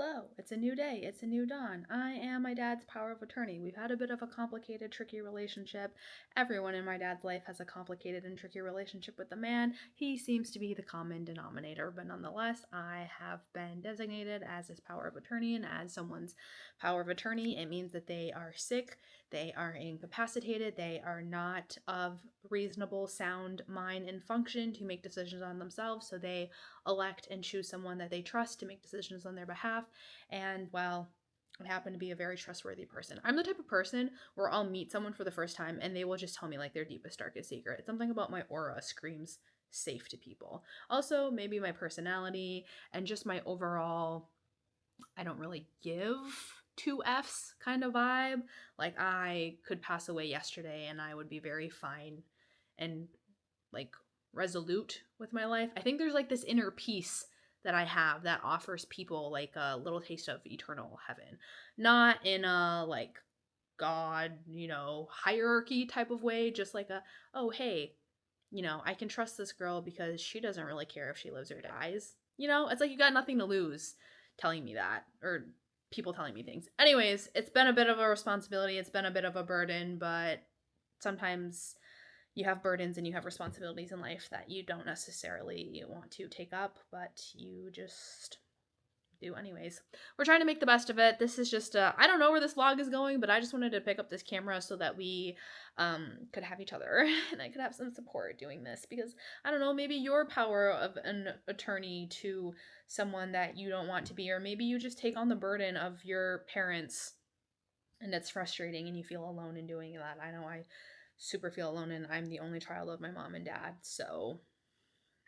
Hello, it's a new day, it's a new dawn. I am my dad's power of attorney. We've had a bit of a complicated, tricky relationship. Everyone in my dad's life has a complicated and tricky relationship with the man. He seems to be the common denominator, but nonetheless, I have been designated as his power of attorney, and as someone's power of attorney, it means that they are sick, they are incapacitated, they are not of reasonable, sound mind and function to make decisions on themselves, so they elect and choose someone that they trust to make decisions on their behalf. And well, I happen to be a very trustworthy person. I'm the type of person where I'll meet someone for the first time and they will just tell me like their deepest, darkest secret. Something about my aura screams safe to people. Also, maybe my personality and just my overall, I don't really give two F's kind of vibe. Like, I could pass away yesterday and I would be very fine and like resolute with my life. I think there's like this inner peace that I have that offers people like a little taste of eternal heaven. Not in a like God, hierarchy type of way, just like oh, hey, I can trust this girl because she doesn't really care if she lives or dies. It's like you got nothing to lose telling me that, or people telling me things. Anyways, it's been a bit of a responsibility, it's been a bit of a burden, but sometimes you have burdens and you have responsibilities in life that you don't necessarily want to take up, but you just do anyways. We're trying to make the best of it. This is just I don't know where this vlog is going, but I just wanted to pick up this camera so that we could have each other and I could have some support doing this, because I don't know, maybe your power of an attorney to someone that you don't want to be, or maybe you just take on the burden of your parents and it's frustrating and you feel alone in doing that. I know I super feel alone, and I'm the only child of my mom and dad, so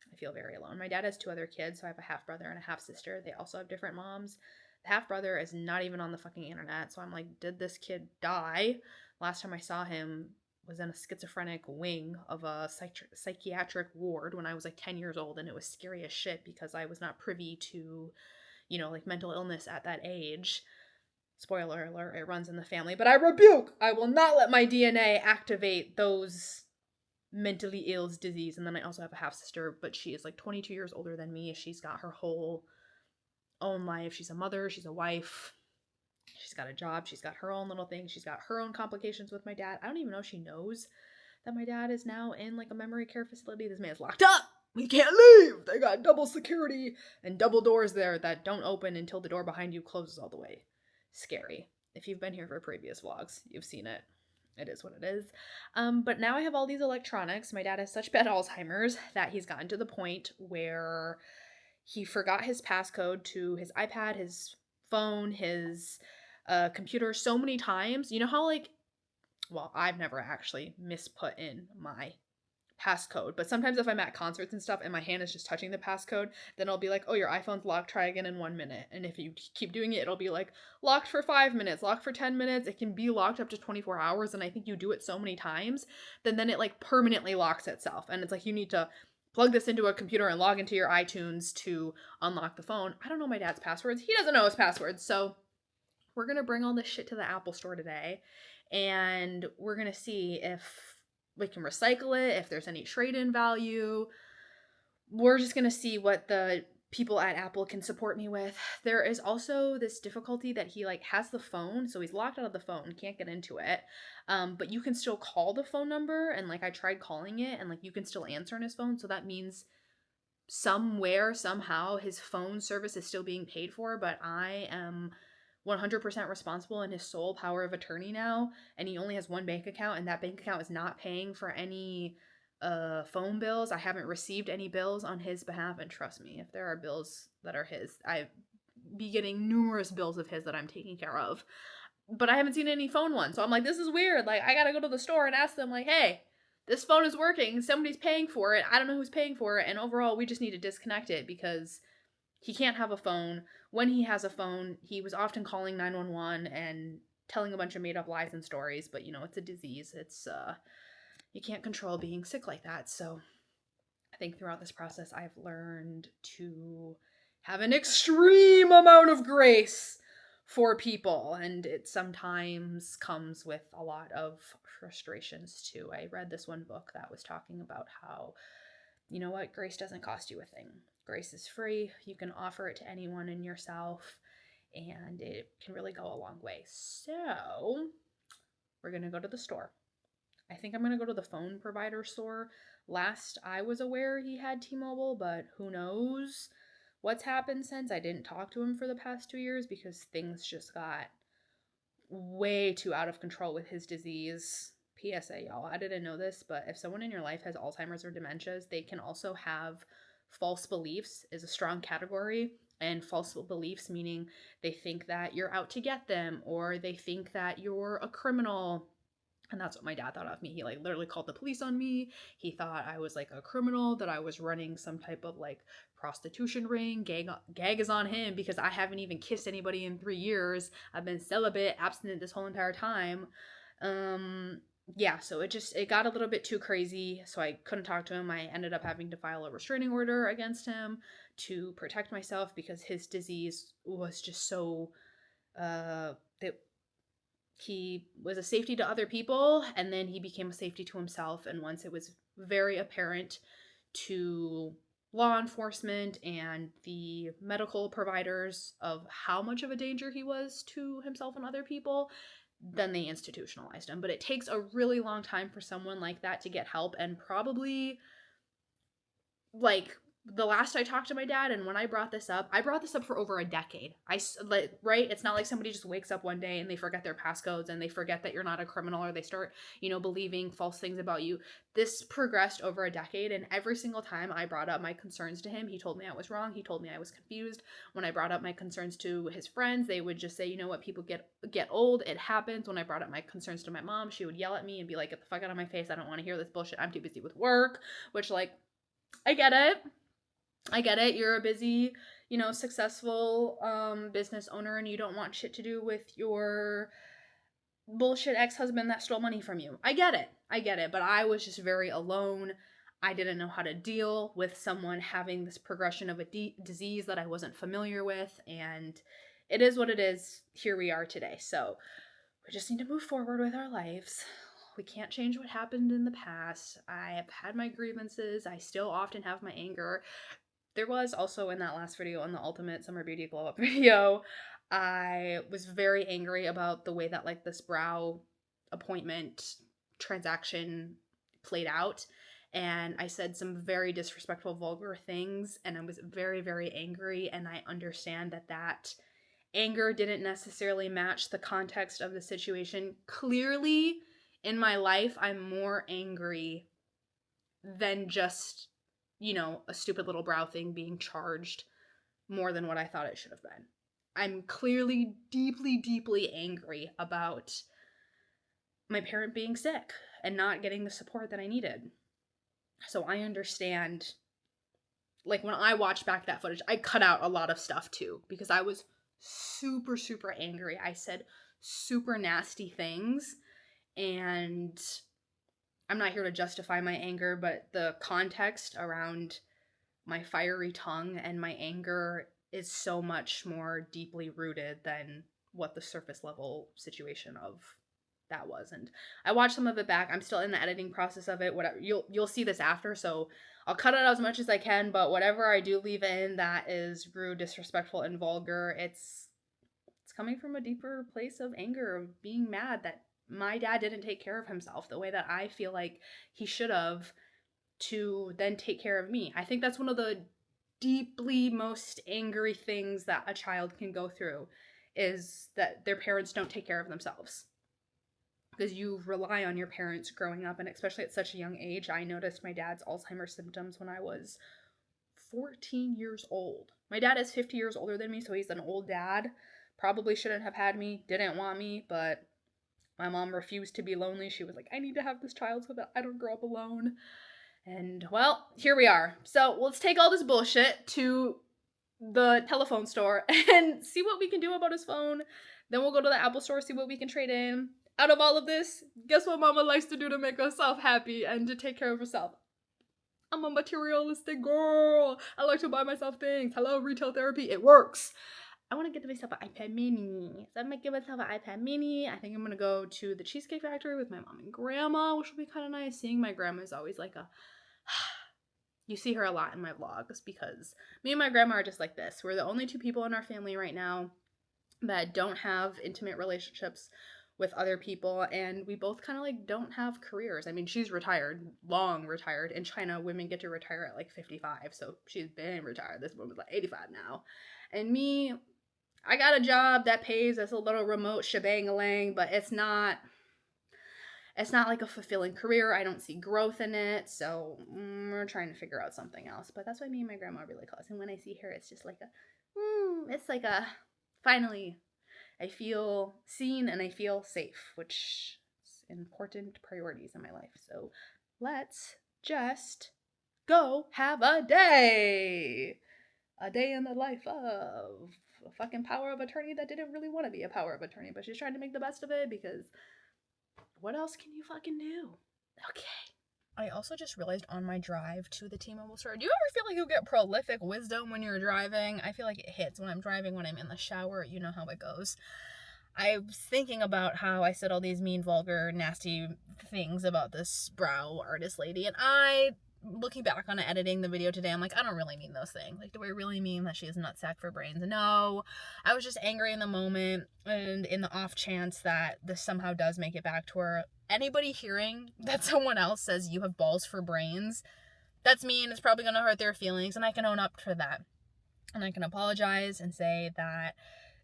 I feel very alone. My dad has two other kids, so I have a half brother and a half sister. They also have different moms. The half brother is not even on the fucking internet, so I'm like, did this kid die? Last time I saw him was in a schizophrenic wing of a psychiatric ward when I was like 10 years old, and it was scary as shit because I was not privy to, like mental illness at that age. Spoiler alert, it runs in the family, but I rebuke! I will not let my DNA activate those mentally ill's disease. And then I also have a half sister, but she is like 22 years older than me. She's got her whole own life. She's a mother, she's a wife, she's got a job, she's got her own little thing, she's got her own complications with my dad. I don't even know if she knows that my dad is now in like a memory care facility. This man's locked up. We can't leave. They got double security and double doors there that don't open until the door behind you closes all the way. Scary. If you've been here for previous vlogs, you've seen it. It is what it is. But now I have all these electronics. My dad has such bad Alzheimer's that he's gotten to the point where he forgot his passcode to his iPad, his phone, his computer so many times. You know how I've never actually misput in my passcode, but sometimes if I'm at concerts and stuff and my hand is just touching the passcode, then I'll be like, oh, your iPhone's locked, try again in 1 minute. And if you keep doing it, it'll be like locked for 5 minutes, locked for 10 minutes. It can be locked up to 24 hours. And I think you do it so many times, then it like permanently locks itself. And it's like, you need to plug this into a computer and log into your iTunes to unlock the phone. I don't know my dad's passwords. He doesn't know his passwords. So we're going to bring all this shit to the Apple store today. And we're going to see if we can recycle it, if there's any trade-in value. We're just going to see what the people at Apple can support me with. There is also this difficulty that he has the phone, so he's locked out of the phone, can't get into it. But you can still call the phone number, and I tried calling it, and you can still answer on his phone, so that means somewhere, somehow, his phone service is still being paid for, but I am 100% responsible in his sole power of attorney now, and he only has one bank account, and that bank account is not paying for any phone bills. I haven't received any bills on his behalf, and trust me, if there are bills that are his, I be getting numerous bills of his that I'm taking care of, but I haven't seen any phone ones, so I'm like, this is weird. I gotta go to the store and ask them, hey, this phone is working, somebody's paying for it, I don't know who's paying for it, and overall we just need to disconnect it because he can't have a phone. When he has a phone, he was often calling 911 and telling a bunch of made-up lies and stories, but it's a disease. It's you can't control being sick like that. So I think throughout this process I've learned to have an extreme amount of grace for people, and it sometimes comes with a lot of frustrations too. I read this one book that was talking about how, grace doesn't cost you a thing. Grace is free. You can offer it to anyone and yourself. and it can really go a long way. So we're going to go to the store. I think I'm going to go to the phone provider store. Last I was aware, he had T-Mobile, but who knows what's happened since. I didn't talk to him for the past 2 years because things just got way too out of control with his disease. PSA, y'all, I didn't know this, but if someone in your life has Alzheimer's or dementias, they can also have false beliefs, is a strong category. And false beliefs meaning they think that you're out to get them, or they think that you're a criminal. And that's what my dad thought of me. He like literally called the police on me. He thought I was like a criminal, that I was running some type of like prostitution ring. Gag is on him because I haven't even kissed anybody in 3 years. I've been celibate, abstinent this whole entire time. Yeah, so it got a little bit too crazy, so I couldn't talk to him. I ended up having to file a restraining order against him to protect myself because his disease was just so that he was a safety to other people, and then he became a safety to himself. And once it was very apparent to law enforcement and the medical providers of how much of a danger he was to himself and other people, then they institutionalized him. But it takes a really long time for someone like that to get help, and probably like the last I talked to my dad, and when I brought this up for over a decade. Right? It's not like somebody just wakes up one day and they forget their passcodes and they forget that you're not a criminal, or they start, believing false things about you. This progressed over a decade, and every single time I brought up my concerns to him, he told me I was wrong. He told me I was confused. When I brought up my concerns to his friends, they would just say, you know what, people get old. It happens. When I brought up my concerns to my mom, she would yell at me and be like, get the fuck out of my face. I don't want to hear this bullshit. I'm too busy with work, which like, I get it. You're a busy, successful business owner, and you don't want shit to do with your bullshit ex-husband that stole money from you. I get it. But I was just very alone. I didn't know how to deal with someone having this progression of a disease that I wasn't familiar with. And it is what it is. Here we are today. So we just need to move forward with our lives. We can't change what happened in the past. I have had my grievances. I still often have my anger. There was also in that last video, on the Ultimate Summer Beauty Glow Up video, I was very angry about the way that like this brow appointment transaction played out. And I said some very disrespectful, vulgar things, and I was very, very angry. And I understand that anger didn't necessarily match the context of the situation. Clearly, in my life, I'm more angry than just, a stupid little brow thing being charged more than what I thought it should have been. I'm clearly deeply, deeply angry about my parent being sick and not getting the support that I needed. So I understand, like when I watched back that footage, I cut out a lot of stuff too, because I was super, super angry. I said super nasty things, and I'm not here to justify my anger, but the context around my fiery tongue and my anger is so much more deeply rooted than what the surface level situation of that was. And I watched some of it back. I'm still in the editing process of it. Whatever, you'll see this after, so I'll cut it out as much as I can, but whatever I do leave in that is rude, disrespectful, and vulgar, it's coming from a deeper place of anger, of being mad that my dad didn't take care of himself the way that I feel like he should have, to then take care of me. I think that's one of the deeply most angry things that a child can go through, is that their parents don't take care of themselves. Because you rely on your parents growing up, and especially at such a young age. I noticed my dad's Alzheimer's symptoms when I was 14 years old. My dad is 50 years older than me, so he's an old dad. Probably shouldn't have had me, didn't want me, but my mom refused to be lonely. She was like, I need to have this child so that I don't grow up alone. And, well, here we are. So let's take all this bullshit to the telephone store and see what we can do about his phone. Then we'll go to the Apple store, see what we can trade in. Out of all of this, guess what mama likes to do to make herself happy and to take care of herself? I'm a materialistic girl. I like to buy myself things. Hello, retail therapy. It works. I want to get myself an iPad mini. So I'm going to get myself an iPad mini. I think I'm going to go to the Cheesecake Factory with my mom and grandma, which will be kind of nice. Seeing my grandma is always like you see her a lot in my vlogs, because me and my grandma are just like this. We're the only two people in our family right now. that don't have intimate relationships with other people, and we both kind of like don't have careers. I mean, she's retired, long retired. In China, women get to retire at like 55, so she's been retired. This woman's like 85 now. And me, I got a job that pays us a little remote shebang-a-lang, but it's not like a fulfilling career. I don't see growth in it, so we're trying to figure out something else. But that's why me and my grandma are really close. And when I see her, it's just like finally I feel seen and I feel safe, which is important priorities in my life. So let's just go have a day in the life of a fucking power of attorney that didn't really want to be a power of attorney, but she's trying to make the best of it because what else can you fucking do? Okay. I also just realized on my drive to the T-Mobile store, do you ever feel like you get prolific wisdom when you're driving? I feel like it hits when I'm driving, when I'm in the shower. You know how it goes. I was thinking about how I said all these mean, vulgar, nasty things about this brow artist lady, and looking back on editing the video today, I'm like, I don't really mean those things. Like, do I really mean that she has nutsack for brains? No. I was just angry in the moment, and in the off chance that this somehow does make it back to her, anybody hearing that someone else says you have balls for brains, that's mean. It's probably going to hurt their feelings, and I can own up to that. And I can apologize and say that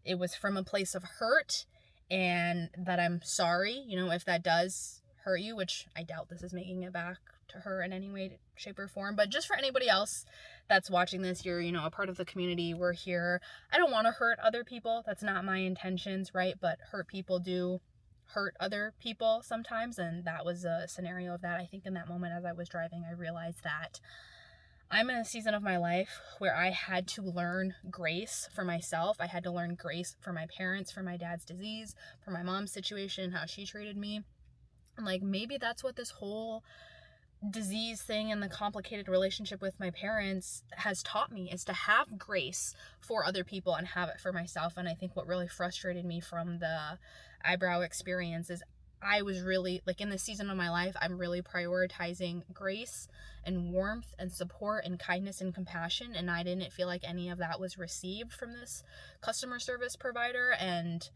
it was from a place of hurt, and that I'm sorry, if that does hurt you, which I doubt this is making it back to her in any way, shape, or form. But just for anybody else that's watching this, you're, a part of the community. We're here. I don't want to hurt other people. That's not my intentions, right? But hurt people do hurt other people sometimes, and that was a scenario of that. I think in that moment as I was driving, I realized that I'm in a season of my life where I had to learn grace for myself. I had to learn grace for my parents, for my dad's disease, for my mom's situation, how she treated me. And like, maybe that's what this whole disease thing and the complicated relationship with my parents has taught me, is to have grace for other people and have it for myself. And I think what really frustrated me from the eyebrow experience is I was really, like, in this season of my life, I'm really prioritizing grace and warmth and support and kindness and compassion, and I didn't feel like any of that was received from this customer service provider. And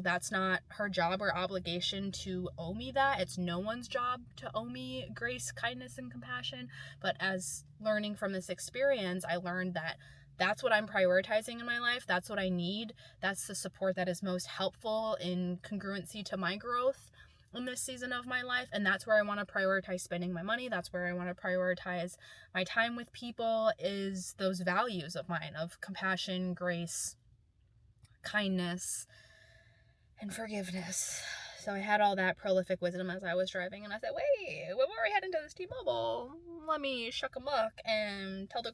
that's not her job or obligation to owe me that. It's no one's job to owe me grace, kindness, and compassion. But as learning from this experience, I learned that that's what I'm prioritizing in my life. That's what I need. That's the support that is most helpful in congruency to my growth in this season of my life. And that's where I want to prioritize spending my money. That's where I want to prioritize my time with people, is those values of mine of compassion, grace, kindness, and forgiveness. So I had all that prolific wisdom as I was driving, and I said, wait, before we head into this T-Mobile, let me shuck a muck and tell the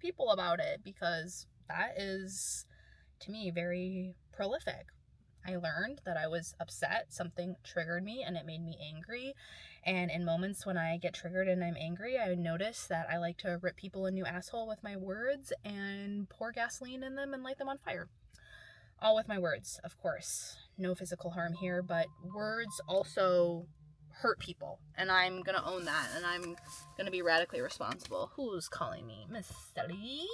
people about it, because that is, to me, very prolific. I learned that I was upset, something triggered me, and it made me angry. And in moments when I get triggered and I'm angry, I notice that I like to rip people a new asshole with my words and pour gasoline in them and light them on fire. All with my words, of course. No physical harm here, but words also hurt people, and I'm gonna own that, and I'm gonna be radically responsible. Who's calling me? Miss Sally?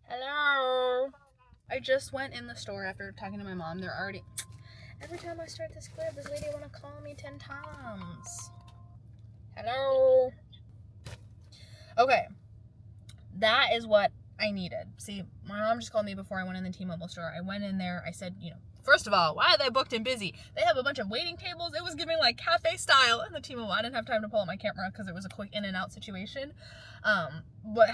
Hello? I just went in the store after talking to my mom. They're already... Every time I start this clip, this lady wanna call me 10 times. Hello? Okay. That is what I needed. See, my mom just called me before I went in the T-Mobile store. I went in there, I said, first of all, why are they booked and busy? They have a bunch of waiting tables. It was giving like cafe style in the T-Mobile. I didn't have time to pull out my camera because it was a quick in and out situation. But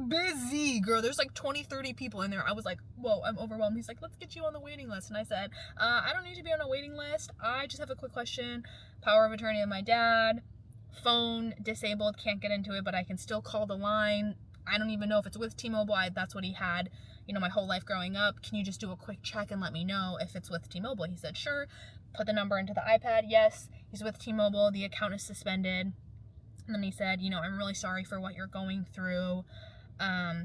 busy, girl. There's like 20, 30 people in there. I was like, whoa, I'm overwhelmed. He's like, let's get you on the waiting list. And I said, I don't need to be on a waiting list. I just have a quick question. Power of attorney of my dad. Phone disabled, can't get into it, but I can still call the line. I don't even know if it's with T-Mobile. That's what he had, my whole life growing up. Can you just do a quick check and let me know if it's with T-Mobile? He said, sure. Put the number into the iPad. Yes, he's with T-Mobile. The account is suspended. And then he said, I'm really sorry for what you're going through.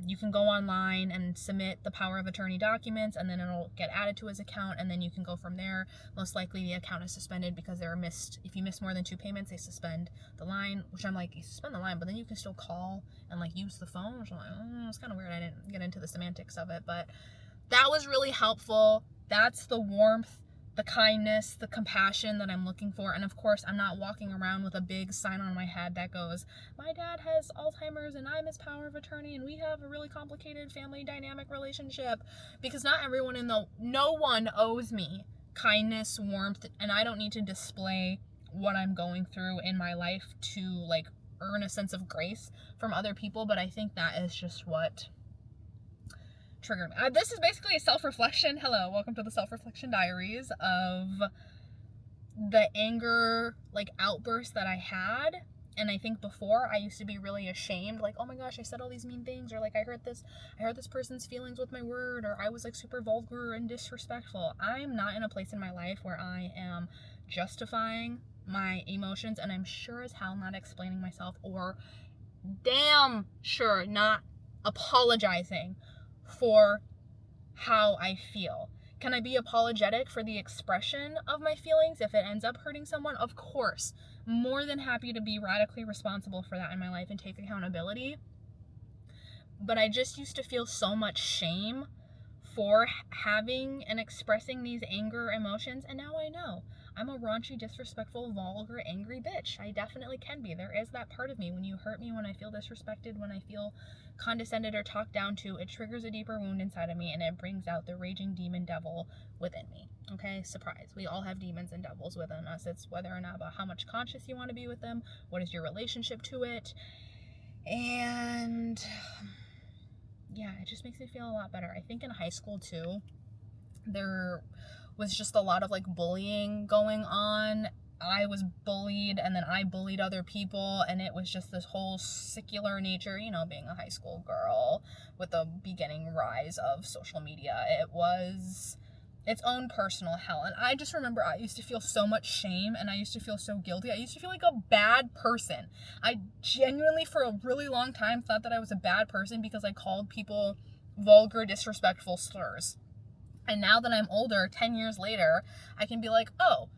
You can go online and submit the power of attorney documents, and then it'll get added to his account, and then you can go from there. Most likely the account is suspended because if you miss more than 2 payments, they suspend the line, which I'm like, you suspend the line, but then you can still call and like use the phone, which I'm like, it's kind of weird. I didn't get into the semantics of it, but that was really helpful. That's the warmth, the kindness, the compassion that I'm looking for. And of course, I'm not walking around with a big sign on my head that goes, my dad has Alzheimer's and I'm his power of attorney and we have a really complicated family dynamic relationship. Because no one owes me kindness, warmth, and I don't need to display what I'm going through in my life to like earn a sense of grace from other people. But I think that is just what triggered me. This is basically a self-reflection. Hello, welcome to the self-reflection diaries of the anger like outburst that I had. And I think before I used to be really ashamed, like, oh my gosh, I said all these mean things, or like I hurt this person's feelings with my word, or I was like super vulgar and disrespectful. I'm not in a place in my life where I am justifying my emotions, and I'm sure as hell not explaining myself, or damn sure not apologizing for how I feel. Can I be apologetic for the expression of my feelings if it ends up hurting someone? Of course. More than happy to be radically responsible for that in my life and take accountability. But I just used to feel so much shame for having and expressing these anger emotions, and now I know. I'm a raunchy, disrespectful, vulgar, angry bitch. I definitely can be. There is that part of me. When you hurt me, when I feel disrespected, when I feel condescended or talked down to, it triggers a deeper wound inside of me and it brings out the raging demon devil within me. Okay, surprise. We all have demons and devils within us. It's whether or not about how much conscious you want to be with them, what is your relationship to it, and yeah, it just makes me feel a lot better. I think in high school too, there was just a lot of like bullying going on. I was bullied and then I bullied other people, and it was just this whole secular nature, you know, being a high school girl with the beginning rise of social media. It was its own personal hell. And I just remember I used to feel so much shame and I used to feel so guilty. I used to feel like a bad person. I genuinely for a really long time thought that I was a bad person because I called people vulgar, disrespectful slurs. And now that I'm older, 10 years later, I can be like, oh,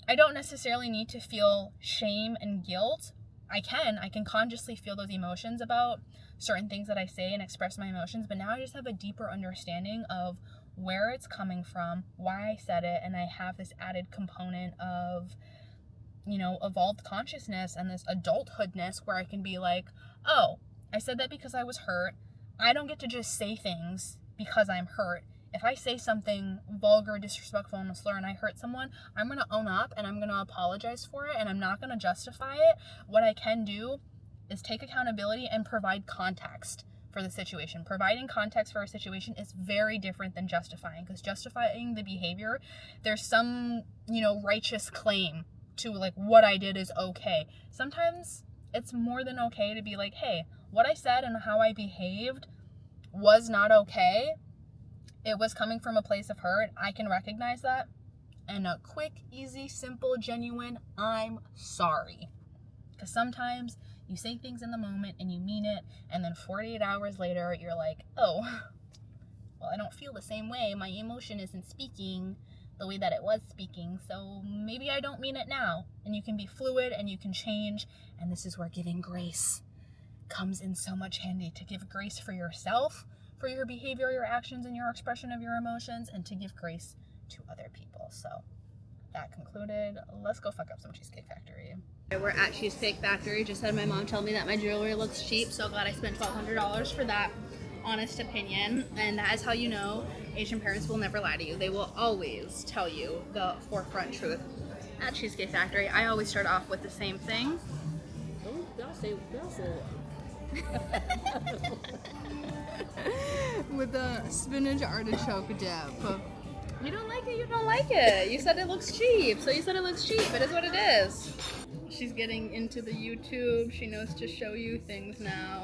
I don't necessarily need to feel shame and guilt. I can consciously feel those emotions about certain things that I say and express my emotions, but now I just have a deeper understanding of where it's coming from, why I said it, and I have this added component of, you know, evolved consciousness and this adulthoodness where I can be like, oh, I said that because I was hurt. I don't get to just say things because I'm hurt. If I say something vulgar, disrespectful, and a slur and I hurt someone, I'm going to own up and I'm going to apologize for it and I'm not going to justify it. What I can do is take accountability and provide context for the situation. Providing context for a situation is very different than justifying, because justifying the behavior, there's some, you know, righteous claim to like what I did is okay. Sometimes it's more than okay to be like, hey, what I said and how I behaved was not okay. It was coming from a place of hurt. I can recognize that. And a quick, easy, simple, genuine, I'm sorry. Because sometimes you say things in the moment and you mean it, and then 48 hours later, you're like, oh, well, I don't feel the same way. My emotion isn't speaking the way that it was speaking, so maybe I don't mean it now. And you can be fluid and you can change, and this is where giving grace comes in so much handy. To give grace for yourself, for your behavior, your actions, and your expression of your emotions, and to give grace to other people. So that concluded. Let's go fuck up some Cheesecake Factory. We're at Cheesecake Factory. Just had my mom tell me that my jewelry looks cheap, so glad I spent $1,200 for that honest opinion. And that is how you know Asian parents will never lie to you. They will always tell you the forefront truth. At Cheesecake Factory, I always start off with the same thing. With the spinach artichoke dip. You don't like it, you don't like it. You said it looks cheap, so you said it looks cheap. It is what it is. She's getting into the YouTube. She knows to show you things now.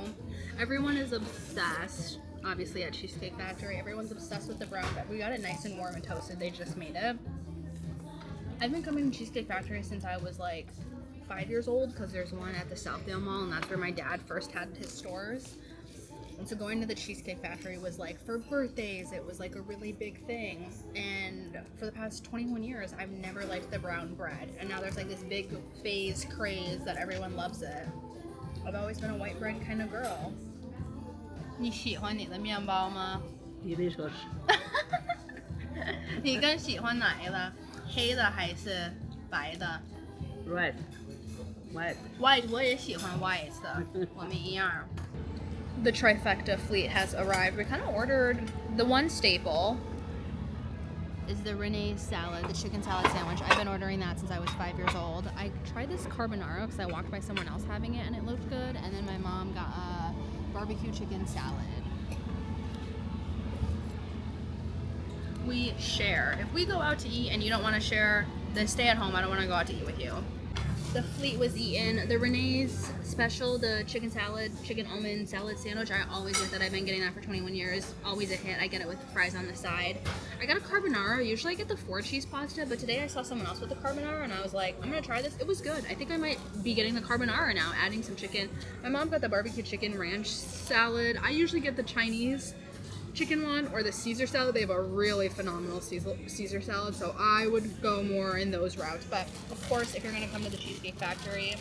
Everyone is obsessed, obviously, at Cheesecake Factory. Everyone's obsessed with the brown bread. We got it nice and warm and toasted. They just made it. I've been coming to Cheesecake Factory since I was like 5 years old, because there's one at the Southdale Mall, and that's where my dad first had his stores. And so going to the Cheesecake Factory was like, for birthdays, it was like a really big thing. And for the past 21 years, I've never liked the brown bread. And now there's like this big craze that everyone loves it. I've always been a white bread kind of girl. 你喜欢你的面包吗? delicious. 你更喜欢哪一个？黑的还是白的 Red, white. ？White 我也喜欢 white 的，我们一样。 The trifecta fleet has arrived. We kind of ordered the one staple. Is the Renee's salad, the chicken salad sandwich. I've been ordering that since I was 5 years old. I tried this carbonara because I walked by someone else having it and it looked good. And then my mom got a barbecue chicken salad. We share. If we go out to eat and you don't want to share, then stay at home. I don't want to go out to eat with you. The fleet was eaten. The Renee's special, the chicken salad, chicken almond salad sandwich. I always get that. I've been getting that for 21 years. Always a hit. I get it with fries on the side. I got a carbonara. Usually I get the 4-cheese pasta, but today I saw someone else with the carbonara and I was like, I'm gonna try this. It was good. I think I might be getting the carbonara now, adding some chicken. My mom got the barbecue chicken ranch salad. I usually get the Chinese chicken one or the Caesar salad. They have a really phenomenal Caesar salad, so I would go more in those routes. But of course, if you're gonna come to the Cheesecake Factory,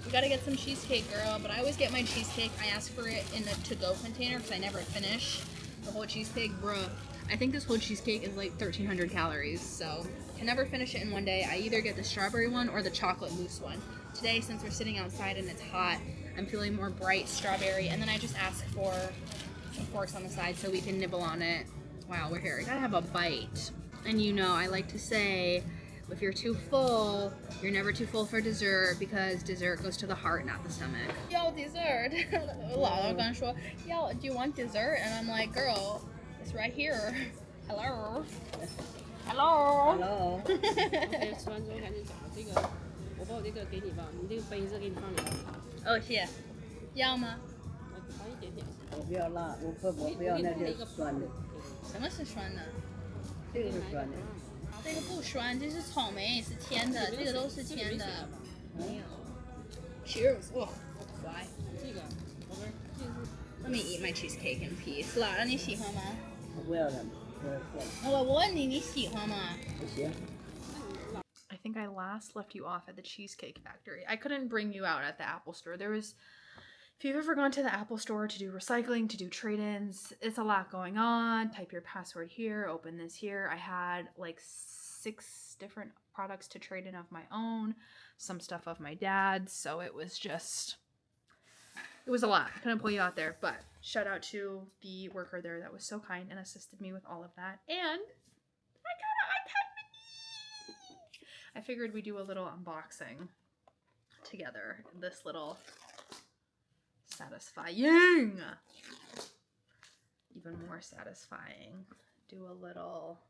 you gotta get some cheesecake, girl. But I always get my cheesecake. I ask for it in a to-go container because I never finish the whole cheesecake, bruh. I think this whole cheesecake is like 1,300 calories, so can never finish it in one day. I either get the strawberry one or the chocolate mousse one. Today, since we're sitting outside and it's hot, I'm feeling more bright strawberry, and then I just ask for some forks on the side so we can nibble on it while we're here. You gotta have a bite. And you know, I like to say, if you're too full, you're never too full for dessert because dessert goes to the heart, not the stomach. Yo, dessert. 我姥姥刚说, yo, do you want dessert? And I'm like, girl, it's right here. Hello. Hello. Hello. 吃完之后赶紧找这个，我把我这个给你吧，你这个杯子给你放里边。哦，谢。要吗？我放一点点。我不要辣，我不要那些酸的，什么是酸的？这个是酸的。这个不酸，这是草莓，是甜的，这个都是甜的。没有。Cheers！ 哇，好可爱。这个，宝贝儿，这是。Let me eat my cheesecake in peace。老了，你喜欢吗？我不要的，不要酸的。我问你，你喜欢吗？不行。I think I last left you off at the Cheesecake Factory. I couldn't bring you out at the Apple Store. If you've ever gone to the Apple Store to do recycling, to do trade-ins, it's a lot going on. Type your password here, open this here. I had like 6 different products to trade in of my own, some stuff of my dad's, so it was a lot. I couldn't pull you out there, but shout out to the worker there that was so kind and assisted me with all of that. And I got an iPad mini! I figured we'd do a little unboxing together. This little satisfying, even more satisfying. Do a little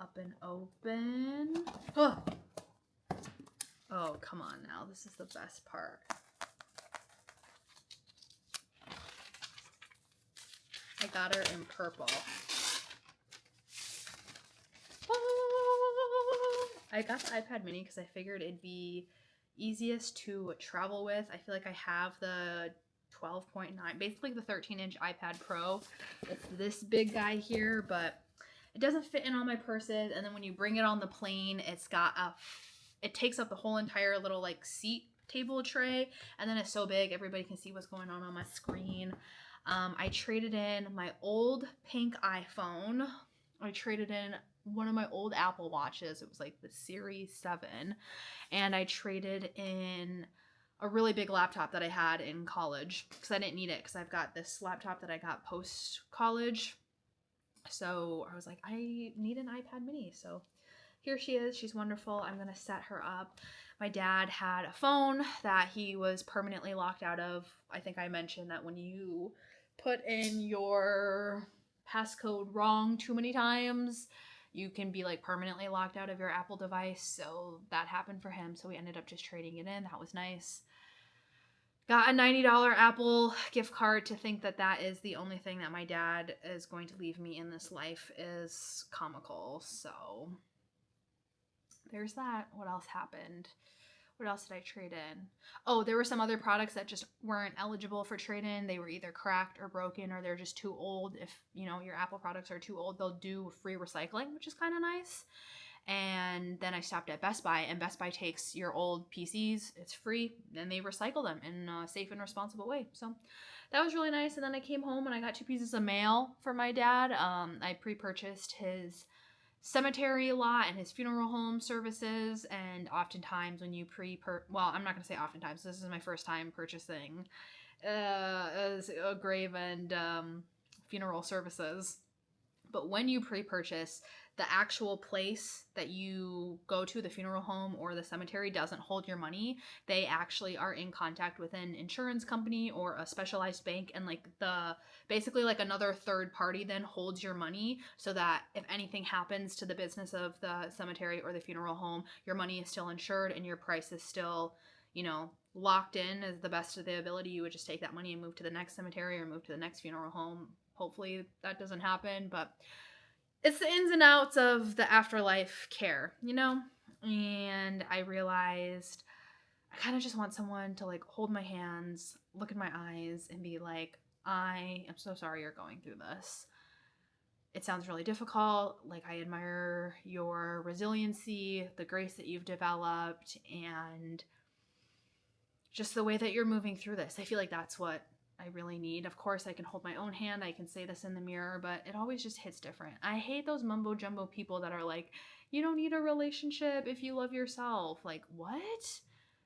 up and open. Oh, come on now. This is the best part. I got her in purple. I got the iPad mini because I figured it'd be easiest to travel with. I feel like I have the 12.9, basically the 13-inch iPad Pro. It's this big guy here, but it doesn't fit in all my purses. And then when you bring it on the plane, it takes up the whole entire little like seat table tray. And then it's so big, everybody can see what's going on my screen. I traded in my old pink iPhone. I traded in one of my old Apple Watches. It was like the Series 7. And I traded in a really big laptop that I had in college because I didn't need it because I've got this laptop that I got post-college. So I was like, I need an iPad mini. So here she is. She's wonderful. I'm going to set her up. My dad had a phone that he was permanently locked out of. I think I mentioned that when you put in your passcode wrong too many times, you can be like permanently locked out of your Apple device. So that happened for him. So we ended up just trading it in. That was nice. Got a $90 Apple gift card. To think that that is the only thing that my dad is going to leave me in this life is comical. So there's that. What else happened? What else did I trade in? Oh, there were some other products that just weren't eligible for trade-in. They were either cracked or broken, or they're just too old. If, you know, your Apple products are too old, they'll do free recycling, which is kind of nice. And then I stopped at Best Buy, and Best Buy takes your old PCs, it's free, and they recycle them in a safe and responsible way. So that was really nice. And then I came home and I got 2 pieces of mail for my dad. I pre-purchased his cemetery lot and his funeral home services. And oftentimes when you well, I'm not going to say oftentimes, this is my first time purchasing a grave and funeral services. But when you pre-purchase, the actual place that you go to, the funeral home or the cemetery, doesn't hold your money. They actually are in contact with an insurance company or a specialized bank, and basically another third party then holds your money, so that if anything happens to the business of the cemetery or the funeral home, your money is still insured and your price is still, locked in as the best of the ability. You would just take that money and move to the next cemetery or move to the next funeral home. Hopefully that doesn't happen, but it's the ins and outs of the afterlife care, And I realized I kind of just want someone to hold my hands, look in my eyes, and be like, I am so sorry you're going through this. It sounds really difficult. I admire your resiliency, the grace that you've developed, and just the way that you're moving through this. I feel like that's what I really need. Of course, I can hold my own hand. I can say this in the mirror, but it always just hits different. I hate those mumbo jumbo people that are like, you don't need a relationship if you love yourself. Like, what?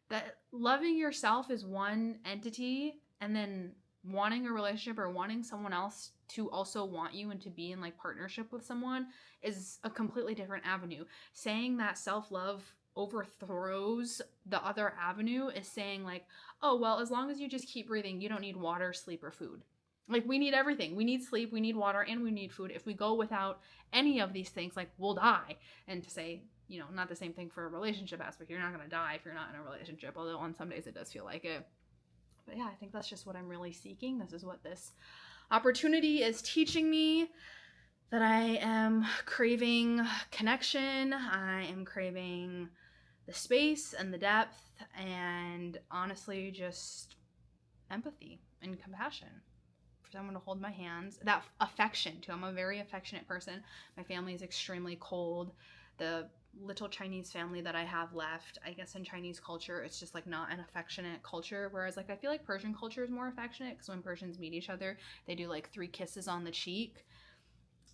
That loving yourself is one entity, and then wanting a relationship or wanting someone else to also want you and to be in partnership with someone is a completely different avenue. Saying that self-love overthrows the other avenue is saying oh, well, as long as you just keep breathing, you don't need water, sleep, or food. We need everything. We need sleep, we need water, and we need food. If we go without any of these things, we'll die. And to say, not the same thing for a relationship aspect. You're not going to die if you're not in a relationship, although on some days it does feel like it. But yeah, I think that's just what I'm really seeking. This is what this opportunity is teaching me, that I am craving connection. I am craving the space and the depth, and honestly just empathy and compassion for someone to hold my hands. That affection too. I'm a very affectionate person. My family is extremely cold. The little Chinese family that I have left, I guess in Chinese culture, it's just not an affectionate culture, whereas I feel like Persian culture is more affectionate, because when Persians meet each other, they do 3 kisses on the cheek.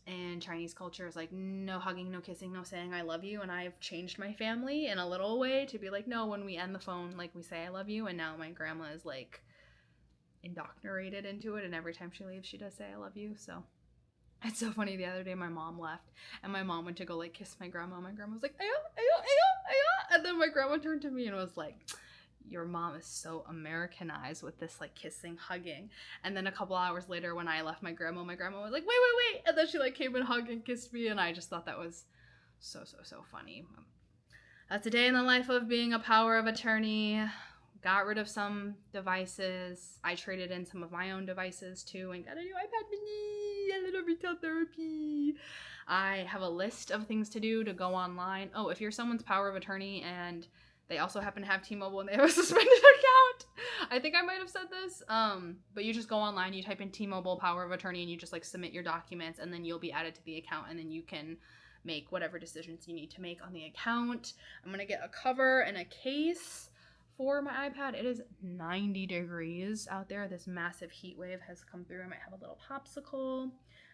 And Chinese culture is no hugging, no kissing, no saying I love you. And I've changed my family in a little way to be no, when we end the phone, we say I love you. And now my grandma is indoctrinated into it, and every time she leaves she does say I love you. So it's so funny. The other day my mom left, and my mom went to go kiss my grandma. My grandma was like, ayo, ayo, ayo, ayo. And then my grandma turned to me and was like, your mom is so Americanized with this kissing, hugging. And then a couple hours later, when I left my grandma was like, wait, and then she came and hugged and kissed me, and I just thought that was so funny. That's a day in the life of being a power of attorney. Got rid of some devices. I traded in some of my own devices too, and got a new iPad mini, a little retail therapy. I have a list of things to do to go online. Oh, if you're someone's power of attorney and they also happen to have T-Mobile and they have a suspended account, I think I might have said this, but you just go online, you type in T-Mobile power of attorney, and you just submit your documents, and then you'll be added to the account, and then you can make whatever decisions you need to make on the account. I'm gonna get a cover and a case for my iPad. It is 90 degrees out there. This massive heat wave has come through. I might have a little popsicle.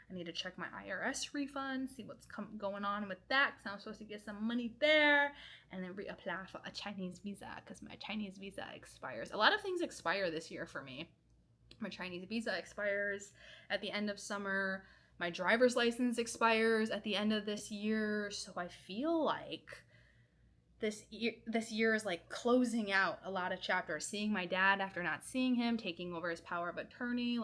I need to check my IRS refund, see what's going on with that, because I'm supposed to get some money there, and then reapply for a Chinese visa, because my Chinese visa expires. A lot of things expire this year for me. My Chinese visa expires at the end of summer. My driver's license expires at the end of this year, so I feel like this year is closing out a lot of chapters. Seeing my dad after not seeing him, taking over his power of attorney,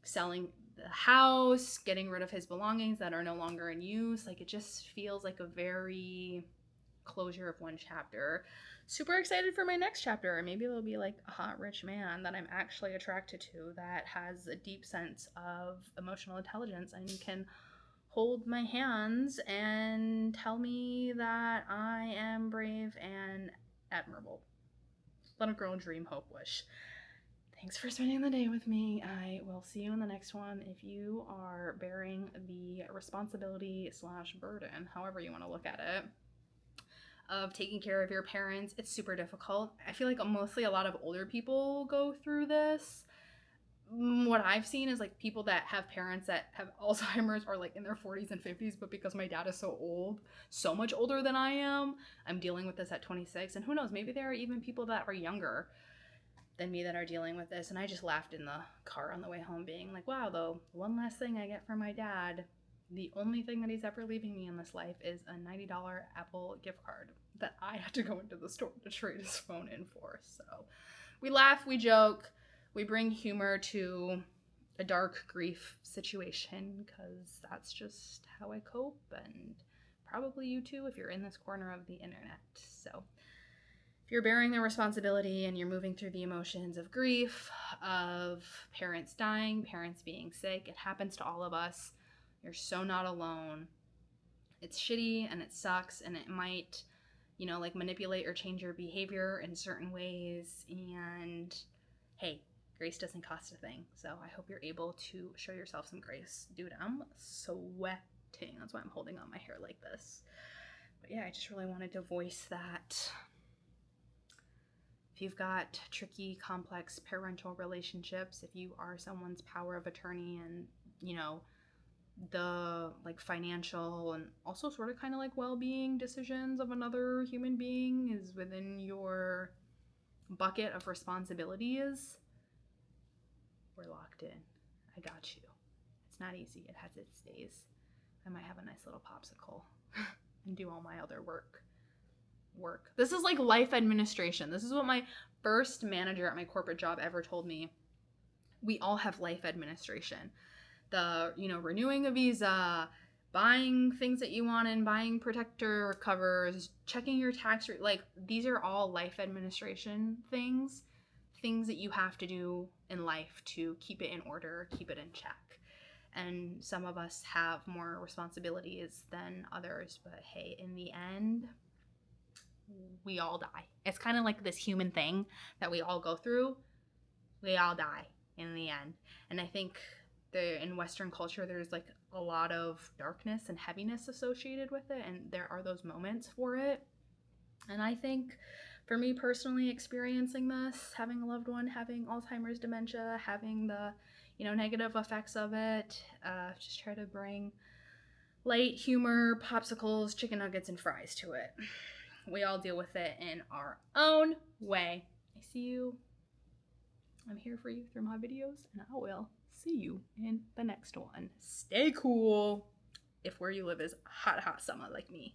selling the house, getting rid of his belongings that are no longer in use. It just feels like a very closure of one chapter. Super excited for my next chapter. Maybe it'll be a hot rich man that I'm actually attracted to, that has a deep sense of emotional intelligence and can hold my hands and tell me that I am brave and admirable. Let a girl dream, hope, wish. Thanks for spending the day with me. I will see you in the next one. If you are bearing the responsibility / burden, however you want to look at it, of taking care of your parents, it's super difficult. I feel like mostly a lot of older people go through this. What I've seen is like people that have parents that have Alzheimer's are like in their 40s and 50s, but because my dad is so old, so much older than I am, I'm dealing with this at 26. And who knows, maybe there are even people that are younger than me that are dealing with this. And I just laughed in the car on the way home, being like, wow, though, one last thing I get from my dad, the only thing that he's ever leaving me in this life is a $90 Apple gift card that I had to go into the store to trade his phone in for. So we laugh, we joke, we bring humor to a dark grief situation, because that's just how I cope, and probably you too if you're in this corner of the internet. So if you're bearing the responsibility and you're moving through the emotions of grief, of parents dying, parents being sick, it happens to all of us. You're so not alone. It's shitty and it sucks, and it might, like manipulate or change your behavior in certain ways. And hey, grace doesn't cost a thing. So I hope you're able to show yourself some grace. Dude, I'm sweating. That's why I'm holding on my hair like this. But yeah, I just really wanted to voice that. If you've got tricky, complex parental relationships, if you are someone's power of attorney and, the like financial and also sort of kind of like well-being decisions of another human being is within your bucket of responsibilities, we're locked in. I got you. It's not easy. It has its days. I might have a nice little popsicle and do all my other work. This is like life administration. This is what my first manager at my corporate job ever told me. We all have life administration. The, renewing a visa, buying things that you want and buying protector covers, checking your tax rate. Like, these are all life administration things that you have to do in life to keep it in order, keep it in check. And some of us have more responsibilities than others, but hey, in the end, we all die. It's kind of like this human thing that we all go through. We all die in the end. And I think in Western culture, there's like a lot of darkness and heaviness associated with it, and there are those moments for it. And I think for me personally, experiencing this, having a loved one having Alzheimer's, dementia, having the negative effects of it, just try to bring light humor, popsicles, chicken nuggets, and fries to it. We all deal with it in our own way. I see you. I'm here for you through my videos, and I will see you in the next one. Stay cool if where you live is hot, hot summer like me.